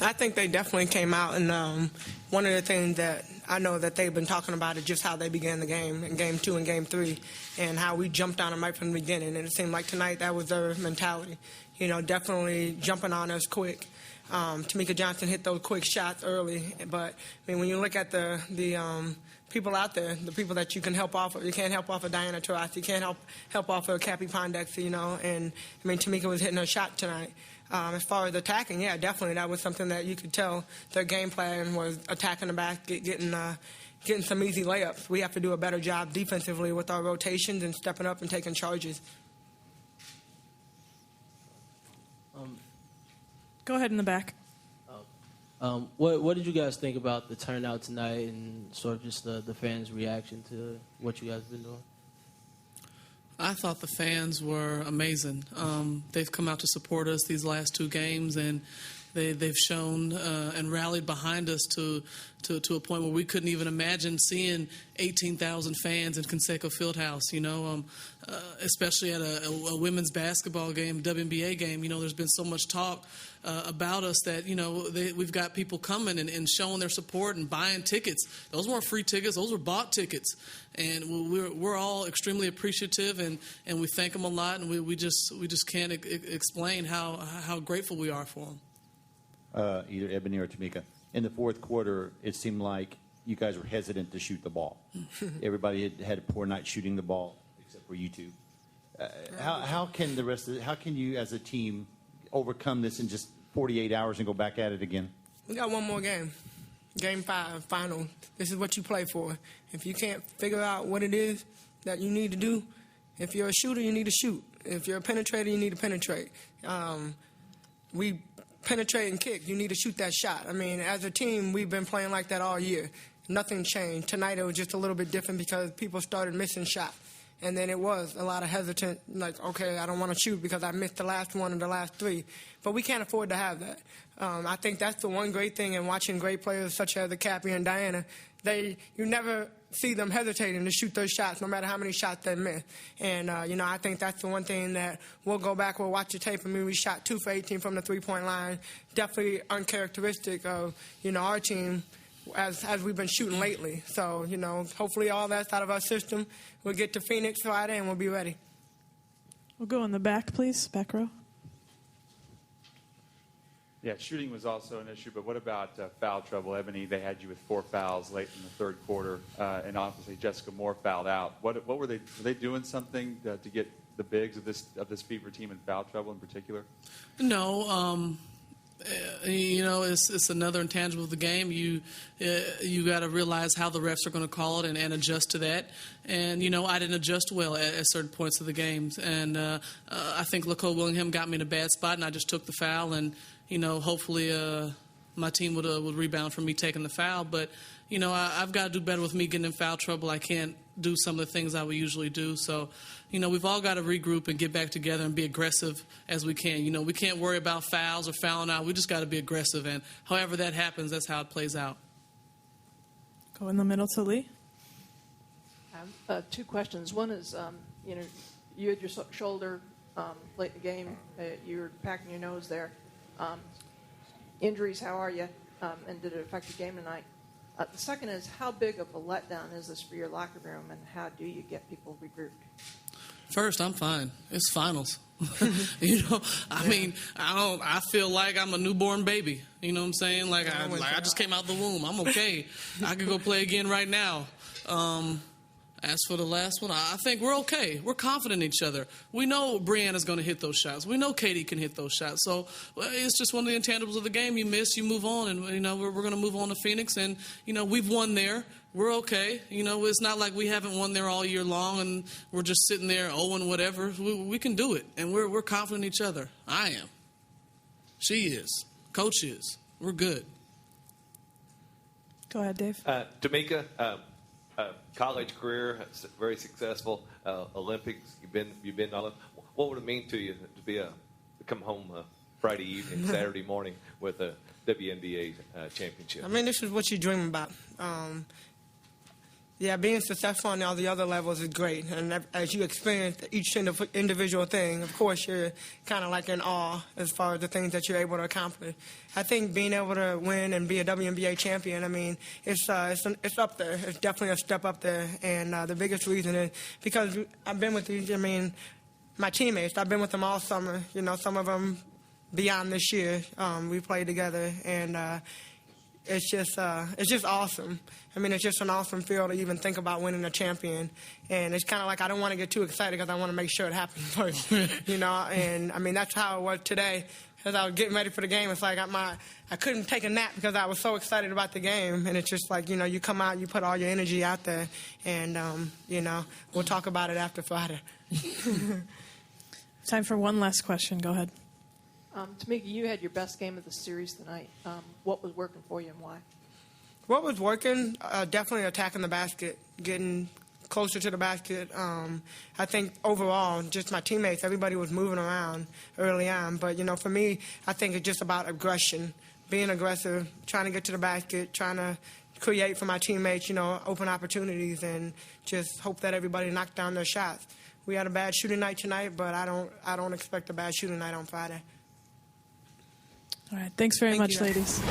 I think they definitely came out, and one of the things that I know that they've been talking about is just how they began the game in Game 2 and Game 3 and how we jumped on them right from the beginning. And it seemed like tonight that was their mentality, definitely jumping on us quick. Tamkia Johnson hit those quick shots early, but when you look at the people out there, the people that you can help off of, you can't help off of Diana Taurasi, you can't help off of Cappie Pondexter, and Tamika was hitting her shot tonight. As far as attacking, yeah, definitely that was something that you could tell their game plan was attacking the basket, getting some easy layups. We have to do a better job defensively with our rotations and stepping up and taking charges. Go ahead in the back. What did you guys think about the turnout tonight and sort of just the fans' reaction to what you guys have been doing? I thought the fans were amazing. They've come out to support us these last 2 games, and they've shown and rallied behind us to a point where we couldn't even imagine seeing 18,000 fans in Conseco Fieldhouse. Especially at a women's basketball game, WNBA game. There's been so much talk about us that we've got people coming and showing their support and buying tickets. Those weren't free tickets; those were bought tickets, and we're all extremely appreciative and we thank them a lot, and we just can't explain how grateful we are for them. Either Ebony or Tamika. In the fourth quarter, it seemed like you guys were hesitant to shoot the ball. Everybody had a poor night shooting the ball, except for you two. How can you as a team overcome this in just 48 hours and go back at it again? We got one more game. Game 5, final. This is what you play for. If you can't figure out what it is that you need to do, if you're a shooter, you need to shoot. If you're a penetrator, you need to penetrate. We penetrate and kick. You need to shoot that shot. As a team, we've been playing like that all year. Nothing changed. Tonight it was just a little bit different because people started missing shots. And then it was a lot of hesitant, like, okay, I don't want to shoot because I missed the last one or the last 3. But we can't afford to have that. I think that's the one great thing in watching great players such as the Cappie and Diana. You never see them hesitating to shoot those shots no matter how many shots they miss. And, I think that's the one thing that we'll go back, we'll watch the tape. We shot 2 for 18 from the three-point line. Definitely uncharacteristic of, our team as we've been shooting lately. So, hopefully all that's out of our system. We'll get to Phoenix Friday and we'll be ready. We'll go in the back, please. Back row. Yeah, shooting was also an issue, but what about foul trouble? Ebony, they had you with 4 fouls late in the third quarter, and obviously Jessica Moore fouled out. What were they? Were they doing something to get the bigs of this Fever team in foul trouble in particular? No. It's another intangible of the game. You got to realize how the refs are going to call it and adjust to that. And I didn't adjust well at certain points of the games, and I think LaCole Willingham got me in a bad spot, and I just took the foul. And hopefully my team would rebound from me taking the foul. But I've got to do better with me getting in foul trouble. I can't do some of the things I would usually do. So, we've all got to regroup and get back together and be aggressive as we can. We can't worry about fouls or fouling out. We just got to be aggressive. And however that happens, that's how it plays out. Go in the middle to Lee. I have 2 questions. One is, you had your shoulder late in the game. You were packing your nose there. Injuries, how are you? And did it affect your game tonight? The second is, how big of a letdown is this for your locker room, and how do you get people regrouped? First, I'm fine. It's finals. I feel like I'm a newborn baby. You know what I'm saying? I just came out the womb. I'm okay. I could go play again right now. As for the last one, I think we're okay. We're confident in each other. We know Brianna's going to hit those shots. We know Katie can hit those shots. So it's just one of the intangibles of the game. You miss, you move on, and we're going to move on to Phoenix. And we've won there. We're okay. It's not like we haven't won there all year long, and we're just sitting there and whatever. We can do it, and we're confident in each other. I am. She is. Coach is. We're good. Go ahead, Dave. Tamika. College career, very successful. Olympics, you've been all. What would it mean to you to come home Friday evening, Saturday morning with a WNBA championship? This is what you dream about. Yeah, being successful on all the other levels is great. And as you experience each individual thing, of course, you're kind of like in awe as far as the things that you're able to accomplish. I think being able to win and be a WNBA champion, I mean, it's up there. It's definitely a step up there. And the biggest reason is because I've been with these, I mean, my teammates, I've been with them all summer. You know, some of them beyond this year. We played together, and it's just awesome. I mean, it's just an awesome feel to even think about winning a champion. And it's kind of like I don't want to get too excited because I want to make sure it happens first, you know. And, I mean, that's how it was today. As I was getting ready for the game, it's like I couldn't take a nap because I was so excited about the game. And it's just like, you know, you come out, you put all your energy out there, and, you know, we'll talk about it after Friday. Time for one last question. Go ahead. Tamika, you had your best game of the series tonight. What was working for you and why? What was working? Definitely attacking the basket, getting closer to the basket. I think overall, just my teammates, everybody was moving around early on. But, you know, for me, I think it's just about aggression, being aggressive, trying to get to the basket, trying to create for my teammates, you know, open opportunities, and just hope that everybody knocked down their shots. We had a bad shooting night tonight, but I don't expect a bad shooting night on Friday. All right. Thanks very much, you. ladies.